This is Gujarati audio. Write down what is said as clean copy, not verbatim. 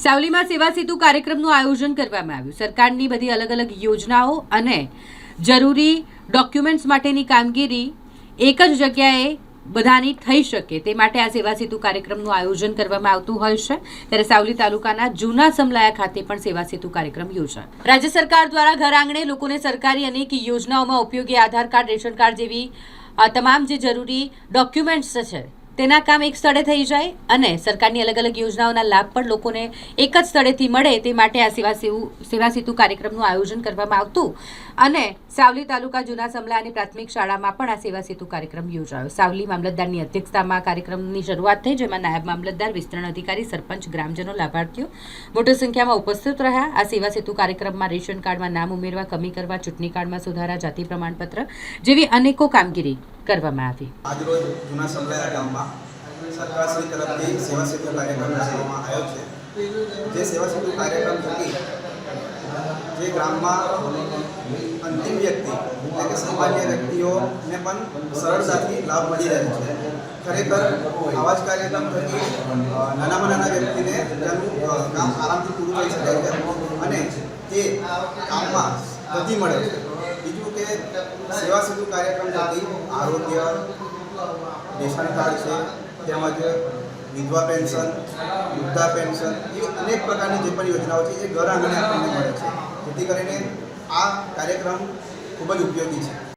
સાવલીમાં સેવા સેતુ કાર્યક્રમનું આયોજન કરવામાં આવ્યું। સરકારની બધી અલગ અલગ યોજનાઓ અને જરૂરી ડોક્યુમેન્ટ્સ માટેની કામગીરી એક જ જગ્યાએ બધાની થઈ શકે તે માટે આ સેવા સેતુ કાર્યક્રમનું આયોજન કરવામાં આવતું હોય છે। ત્યારે સાવલી તાલુકાના જૂના સમલાયા ખાતે પણ સેવા સેતુ કાર્યક્રમ યોજાયો। રાજ્ય સરકાર દ્વારા ઘર આંગણે લોકોને સરકારી અનેક યોજનાઓમાં ઉપયોગી આધાર કાર્ડ, રેશન કાર્ડ જેવી તમામ જે જરૂરી ડોક્યુમેન્ટ્સ છે તેના કામ એક સ્થળે થઈ જાય અને સરકારની અલગ અલગ યોજનાઓના લાભ પણ લોકોને એક જ સ્થળેથી મળે તે માટે આ સેવા સેતુ કાર્યક્રમનું આયોજન કરવામાં આવતું અને સાવલી તાલુકા જૂના સમલાયાની પ્રાથમિક શાળામાં પણ આ સેવા સેતુ કાર્યક્રમ યોજાયો। સાવલી મામલતદારની અધ્યક્ષતામાં કાર્યક્રમની શરૂઆત થઈ, જેમાં નાયબ મામલતદાર, વિસ્તરણ અધિકારી, સરપંચ, ગ્રામજનો, લાભાર્થીઓ મોટી સંખ્યામાં ઉપસ્થિત રહ્યા। આ સેવા સેતુ કાર્યક્રમમાં રેશન કાર્ડમાં નામ ઉમેરવા, કમી કરવા, ચૂંટણી કાર્ડમાં સુધારા, જાતિ પ્રમાણપત્ર જેવી અનેકો કામગીરી કરવામાં આવી। આજરોજ જૂના સમલાયા ગામમાં સરકારશ્રી તરફથી સેવા સેતુ કાર્યક્રમ કરવામાં આવ્યો છે। જે સેવા સેતુ કાર્યક્રમ થકી જે ગામમાં અંતિમ વ્યક્તિ એટલે કે સામાન્ય વ્યક્તિઓને પણ સરળતાથી લાભ મળી રહે છે। ખરેખર આવા જ કાર્યક્રમ થકી નાનામાં નાના વ્યક્તિને તેનું કામ આરામથી પૂરું થઈ શકે છે અને તે કામમાં ગતિ મળે છે। બીજું કે સેવા સેતુ કાર્યક્રમ થકી આરોગ્ય, રેશન કાર્ડ છે, તેમજ વિધવા પેન્શન, વૃદ્ધા પેન્શન એ અનેક પ્રકારની જે પણ યોજનાઓ છે એ ઘર આંગણે આપણને મળે છે, જેથી કરીને આ કાર્યક્રમ ખૂબ જ ઉપયોગી છે।